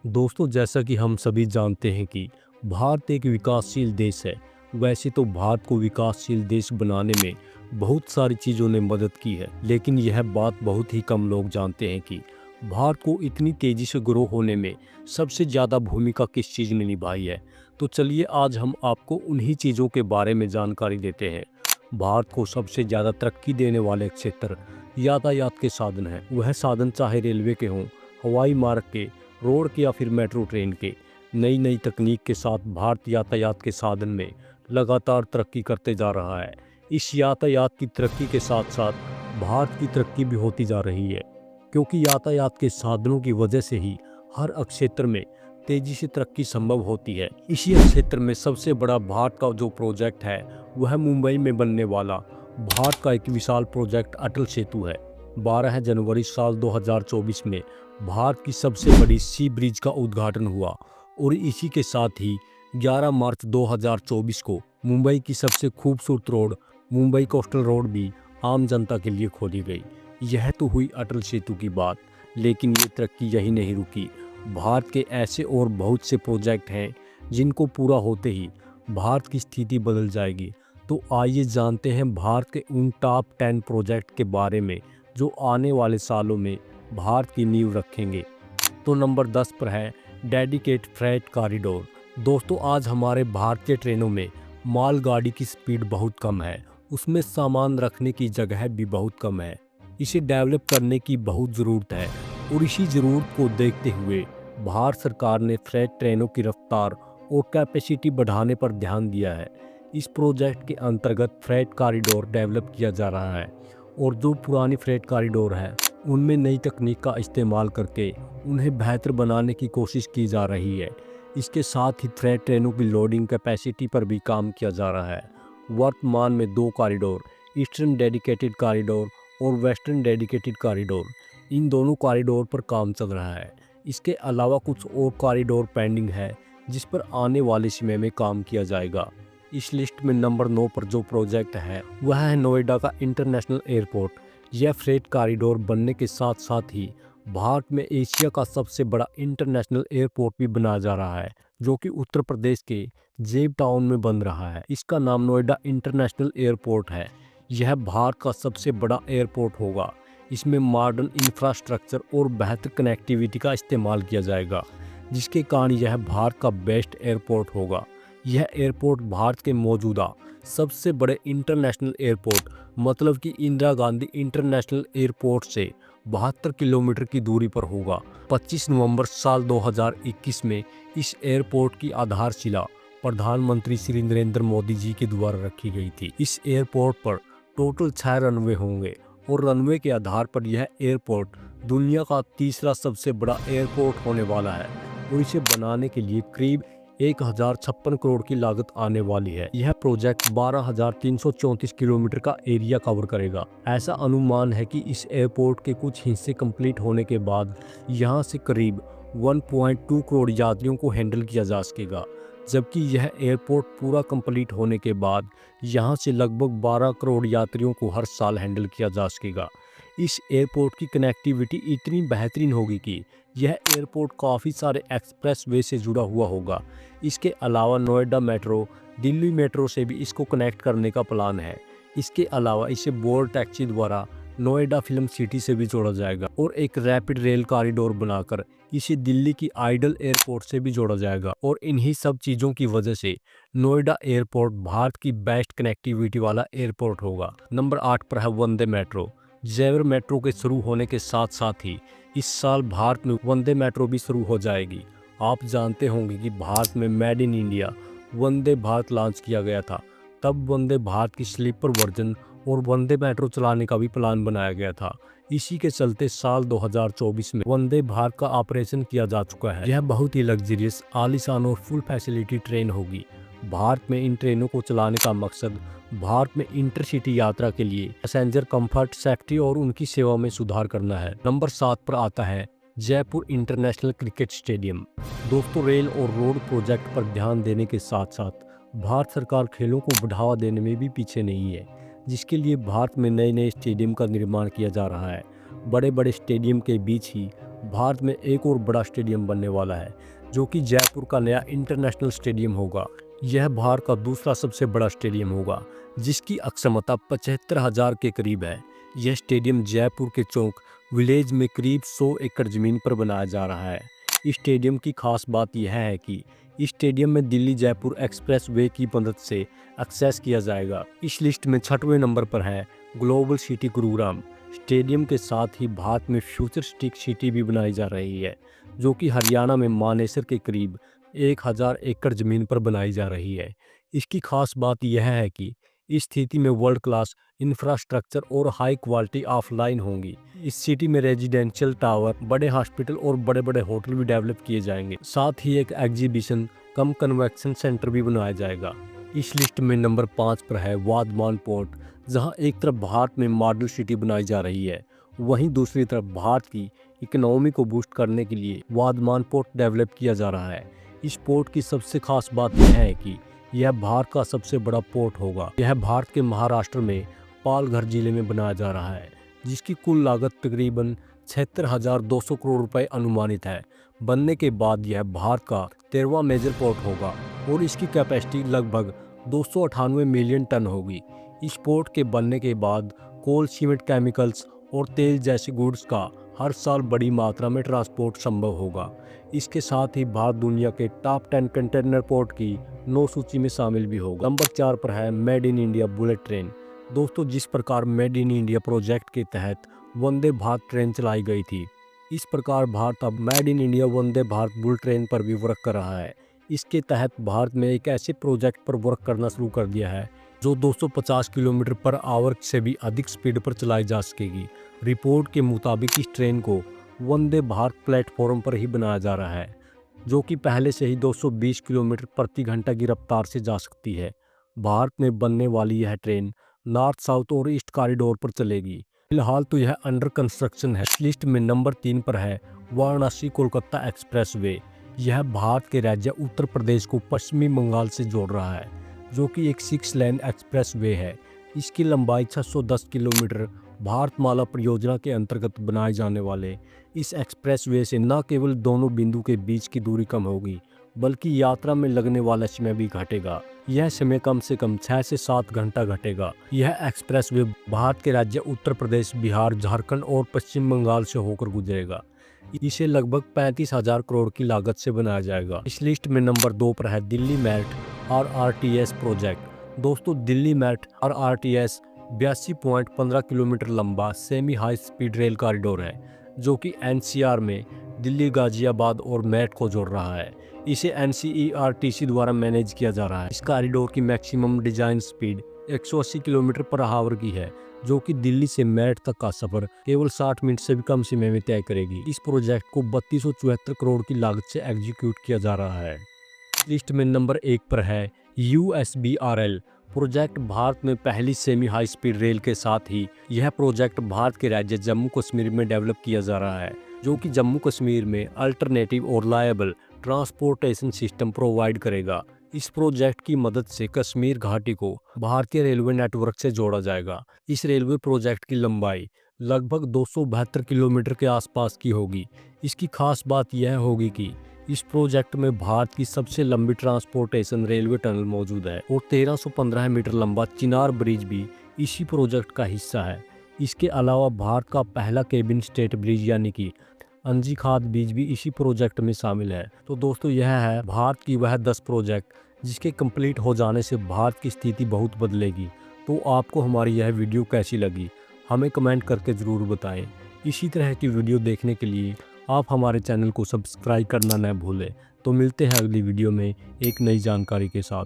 दोस्तों, जैसा कि हम सभी जानते हैं कि भारत एक विकासशील देश है। वैसे तो भारत को विकासशील देश बनाने में बहुत सारी चीज़ों ने मदद की है, लेकिन यह बात बहुत ही कम लोग जानते हैं कि भारत को इतनी तेज़ी से ग्रो होने में सबसे ज़्यादा भूमिका किस चीज़ ने निभाई है। तो चलिए आज हम आपको उन्हीं चीज़ों के बारे में जानकारी देते हैं। भारत को सबसे ज़्यादा तरक्की देने वाले क्षेत्र यातायात के साधन हैं। वह साधन चाहे रेलवे के हों, हवाई मार्ग के, रोड के या फिर मेट्रो ट्रेन के। नई नई तकनीक के साथ भारत यातायात के साधन में लगातार तरक्की करते जा रहा है। इस यातायात की तरक्की के साथ साथ भारत की तरक्की भी होती जा रही है, क्योंकि यातायात के साधनों की वजह से ही हर क्षेत्र में तेजी से तरक्की संभव होती है। इसी क्षेत्र में सबसे बड़ा भारत का जो प्रोजेक्ट है वह मुंबई में बनने वाला भारत का एक विशाल प्रोजेक्ट अटल सेतु है। 12 जनवरी साल 2024 में भारत की सबसे बड़ी सी ब्रिज का उद्घाटन हुआ और इसी के साथ ही 11 मार्च 2024 को मुंबई की सबसे खूबसूरत रोड मुंबई कोस्टल रोड भी आम जनता के लिए खोली गई। यह तो हुई अटल सेतु की बात, लेकिन ये तरक्की यही नहीं रुकी। भारत के ऐसे और बहुत से प्रोजेक्ट हैं जिनको पूरा होते ही भारत की स्थिति बदल जाएगी। तो आइए जानते हैं भारत के उन टॉप 10 प्रोजेक्ट के बारे में जो आने वाले सालों में भारत की नींव रखेंगे। तो नंबर 10 पर है डेडिकेटेड फ्रेट कॉरिडोर। दोस्तों, आज हमारे भारतीय ट्रेनों में मालगाड़ी की स्पीड बहुत कम है, उसमें सामान रखने की जगह भी बहुत कम है। इसे डेवलप करने की बहुत ज़रूरत है और इसी ज़रूरत को देखते हुए भारत सरकार ने फ्रेट ट्रेनों की रफ्तार और कैपेसिटी बढ़ाने पर ध्यान दिया है। इस प्रोजेक्ट के अंतर्गत फ्रेट कॉरिडोर डेवलप किया जा रहा है और जो पुरानी फ्रेट कॉरिडोर है उनमें नई तकनीक का इस्तेमाल करके उन्हें बेहतर बनाने की कोशिश की जा रही है। इसके साथ ही फ्रेट ट्रेनों की लोडिंग कैपेसिटी पर भी काम किया जा रहा है। वर्तमान में 2 कॉरिडोर, ईस्टर्न डेडिकेटेड कॉरिडोर और वेस्टर्न डेडिकेटेड कॉरिडोर, इन दोनों कॉरिडोर पर काम चल रहा है। इसके अलावा कुछ और कॉरिडोर पेंडिंग है जिस पर आने वाले समय में काम किया जाएगा। इस लिस्ट में नंबर 9 पर जो प्रोजेक्ट है वह है नोएडा का इंटरनेशनल एयरपोर्ट। यह फ्रेट कॉरिडोर बनने के साथ साथ ही भारत में एशिया का सबसे बड़ा इंटरनेशनल एयरपोर्ट भी बनाया जा रहा है, जो कि उत्तर प्रदेश के जेब टाउन में बन रहा है। इसका नाम नोएडा इंटरनेशनल एयरपोर्ट है। यह भारत का सबसे बड़ा एयरपोर्ट होगा। इसमें मॉडर्न इंफ्रास्ट्रक्चर और बेहतर कनेक्टिविटी का इस्तेमाल किया जाएगा, जिसके कारण यह भारत का बेस्ट एयरपोर्ट होगा। यह एयरपोर्ट भारत के मौजूदा सबसे बड़े इंटरनेशनल एयरपोर्ट मतलब कि इंदिरा गांधी इंटरनेशनल एयरपोर्ट से 72 किलोमीटर की दूरी पर होगा। 25 नवंबर साल 2021 में इस एयरपोर्ट की आधारशिला प्रधानमंत्री श्री नरेंद्र मोदी जी के द्वारा रखी गई थी। इस एयरपोर्ट पर टोटल 6 रनवे होंगे और रनवे के आधार पर यह एयरपोर्ट दुनिया का तीसरा सबसे बड़ा एयरपोर्ट होने वाला है और इसे बनाने के लिए करीब 1056 करोड़ की लागत आने वाली है। यह प्रोजेक्ट 12,334 किलोमीटर का एरिया कवर करेगा। ऐसा अनुमान है कि इस एयरपोर्ट के कुछ हिस्से कंप्लीट होने के बाद यहां से करीब 1.2 करोड़ यात्रियों को हैंडल किया जा सकेगा, जबकि यह एयरपोर्ट पूरा कंप्लीट होने के बाद यहां से लगभग 12 करोड़ यात्रियों को हर साल हैंडल किया जा सकेगा। इस एयरपोर्ट की कनेक्टिविटी इतनी बेहतरीन होगी कि यह एयरपोर्ट काफ़ी सारे एक्सप्रेस वे से जुड़ा हुआ होगा। इसके अलावा नोएडा मेट्रो, दिल्ली मेट्रो से भी इसको कनेक्ट करने का प्लान है। इसके अलावा इसे बोर्ड टैक्सी द्वारा नोएडा फिल्म सिटी से भी जोड़ा जाएगा और एक रैपिड रेल कॉरिडोर बनाकर इसे दिल्ली की आइडल एयरपोर्ट से भी जोड़ा जाएगा। और इन्हीं सब चीज़ों की वजह से नोएडा एयरपोर्ट भारत की बेस्ट कनेक्टिविटी वाला एयरपोर्ट होगा। नंबर 8 पर है वंदे मेट्रो। जेवर मेट्रो के शुरू होने के साथ साथ ही इस साल भारत में वंदे मेट्रो भी शुरू हो जाएगी। आप जानते होंगे कि भारत में made in India Vande Bharat launch किया गया था। तब वंदे भारत की स्लीपर वर्जन और वंदे मेट्रो चलाने का भी प्लान बनाया गया था। इसी के चलते साल 2024 में वंदे भारत का ऑपरेशन किया जा चुका है। यह बहुत ही लग्जरियस, आलीशान और फुल फैसिलिटी ट्रेन होगी। भारत में इन ट्रेनों को चलाने का मकसद भारत में इंटरसिटी यात्रा के लिए पैसेंजर कंफर्ट, सेफ्टी और उनकी सेवा में सुधार करना है। नंबर 7 पर आता है जयपुर इंटरनेशनल क्रिकेट स्टेडियम। दोस्तों, रेल और रोड प्रोजेक्ट पर ध्यान देने के साथ साथ भारत सरकार खेलों को बढ़ावा देने में भी पीछे नहीं है, जिसके लिए भारत में नए नए स्टेडियम का निर्माण किया जा रहा है। बड़े बड़े स्टेडियम के बीच ही भारत में एक और बड़ा स्टेडियम बनने वाला है, जो कि जयपुर का नया इंटरनेशनल स्टेडियम होगा। यह भारत का दूसरा सबसे बड़ा स्टेडियम होगा, जिसकी अक्षमता 75,000 के करीब है। यह स्टेडियम जयपुर के चौक विलेज में करीब 100 एकड़ ज़मीन पर बनाया जा रहा है। इस स्टेडियम की खास बात यह है कि इस स्टेडियम में दिल्ली जयपुर एक्सप्रेस वे की मदद से एक्सेस किया जाएगा। इस लिस्ट में 6वें नंबर पर है ग्लोबल सिटी गुरुग्राम। स्टेडियम के साथ ही भारत में फ्यूचरिस्टिक सिटी भी बनाई जा रही है, जो कि हरियाणा में मानेसर के करीब 1000 एकड़ ज़मीन पर बनाई जा रही है। इसकी खास बात यह है कि इस स्थिति में वर्ल्ड क्लास इंफ्रास्ट्रक्चर और हाई क्वालिटी ऑफलाइन होंगी। इस सिटी में रेजिडेंशियल टावर, बड़े हॉस्पिटल और बड़े बड़े होटल भी डेवलप किए जाएंगे। साथ ही एक एग्जीबिशन कम कन्वेंशन सेंटर भी बनाया जाएगा। इस लिस्ट में नंबर 5 पर है वाधमान पोर्ट, जहां एक तरफ भारत में मॉडल सिटी बनाई जा रही है, वहीं दूसरी तरफ भारत की इकोनॉमी को बूस्ट करने के लिए वाधमान पोर्ट डेवलप किया जा रहा है। इस पोर्ट की सबसे खास बात यह है कि यह भारत का सबसे बड़ा पोर्ट होगा। यह भारत के महाराष्ट्र में पालघर जिले में बनाया जा रहा है, जिसकी कुल लागत तकरीबन 76,200 करोड़ रुपए अनुमानित है। बनने के बाद यह भारत का 13वां मेजर पोर्ट होगा और इसकी कैपेसिटी लगभग 298 मिलियन टन होगी। इस पोर्ट के बनने के बाद कोल, सीमेंट, केमिकल्स और तेल जैसे गुड्स का हर साल बड़ी मात्रा में ट्रांसपोर्ट संभव होगा। इसके साथ ही भारत दुनिया के टॉप 10 कंटेनर पोर्ट की 9 सूची में शामिल भी होगा। नंबर 4 पर है made in India bullet train. दोस्तों, जिस प्रकार मेड इन इंडिया प्रोजेक्ट के तहत वंदे भारत ट्रेन चलाई गई थी, इस प्रकार भारत अब made in India Vande Bharat bullet train पर भी वर्क कर रहा है। इसके तहत भारत में एक ऐसे प्रोजेक्ट पर वर्क करना शुरू कर दिया है जो 250 किलोमीटर पर आवर से भी अधिक स्पीड पर चलाई जा सकेगी। रिपोर्ट के मुताबिक इस ट्रेन को वंदे भारत प्लेटफॉर्म पर ही बनाया जा रहा है, जो कि पहले से ही 220 किलोमीटर प्रति घंटा की रफ्तार से जा सकती है। भारत में बनने वाली यह ट्रेन नॉर्थ, साउथ और ईस्ट कॉरिडोर पर चलेगी। फिलहाल तो यह अंडर कंस्ट्रक्शन है। इस लिस्ट में नंबर 3 पर है वाराणसी कोलकाता एक्सप्रेस वे। यह भारत के राज्य उत्तर प्रदेश को पश्चिमी बंगाल से जोड़ रहा है, जो कि एक 6 लेन एक्सप्रेस वे है। इसकी लंबाई 610 किलोमीटर। भारतमाला परियोजना के अंतर्गत बनाए जाने वाले इस एक्सप्रेस वे से न केवल दोनों बिंदु के बीच की दूरी कम होगी, बल्कि यात्रा में लगने वाला समय भी घटेगा। यह समय कम से कम 6 से 7 घंटा घटेगा। यह एक्सप्रेस वे भारत के राज्य उत्तर प्रदेश, बिहार, झारखंड और पश्चिम बंगाल से होकर गुजरेगा। इसे लगभग 35,000 करोड़ की लागत से बनाया जाएगा। इस लिस्ट में नंबर 2 पर है दिल्ली मेरठ RRTS प्रोजेक्ट। दोस्तों, दिल्ली मेरठ RRTS 82.15 किलोमीटर लंबा semi high speed rail corridor है, जो कि NCR में दिल्ली, गाजियाबाद और मेरठ को जोड़ रहा है। इसे NCERTC द्वारा मैनेज किया जा रहा है। इस कॉरिडोर की maximum design speed 180 kilometre per hour की है, जो कि दिल्ली से मेरठ तक का सफर केवल 60 मिनट से भी कम समय में तय करेगी। इस प्रोजेक्ट को 3274 करोड़ की लागत से एग्जीक्यूट किया जा रहा है। लिस्ट में नंबर 1 पर है USBRL प्रोजेक्ट। भारत में पहली सेमी हाई स्पीड रेल के साथ ही यह प्रोजेक्ट भारत के राज्य जम्मू कश्मीर में डेवलप किया जा रहा है, जो कि जम्मू कश्मीर में अल्टरनेटिव और रिलायबल ट्रांसपोर्टेशन सिस्टम प्रोवाइड करेगा। इस प्रोजेक्ट की मदद से कश्मीर घाटी को भारतीय रेलवे नेटवर्क से जोड़ा जाएगा। इस रेलवे प्रोजेक्ट की लंबाई लगभग 272 किलोमीटर के आसपास की होगी। इसकी खास बात यह होगी कि इस प्रोजेक्ट में भारत की सबसे लंबी ट्रांसपोर्टेशन रेलवे टनल मौजूद है और 1315 मीटर लंबा चिनार ब्रिज भी इसी प्रोजेक्ट का हिस्सा है। इसके अलावा भारत का पहला केबिन स्टेट ब्रिज यानी कि अंजी खाद ब्रिज भी इसी प्रोजेक्ट में शामिल है। तो दोस्तों, यह है भारत की वह 10 प्रोजेक्ट जिसके कंप्लीट हो जाने से भारत की स्थिति बहुत बदलेगी। तो आपको हमारी यह वीडियो कैसी लगी, हमें कमेंट करके ज़रूर बताएं। इसी तरह की वीडियो देखने के लिए आप हमारे चैनल को सब्सक्राइब करना न भूलें। तो मिलते हैं अगली वीडियो में एक नई जानकारी के साथ।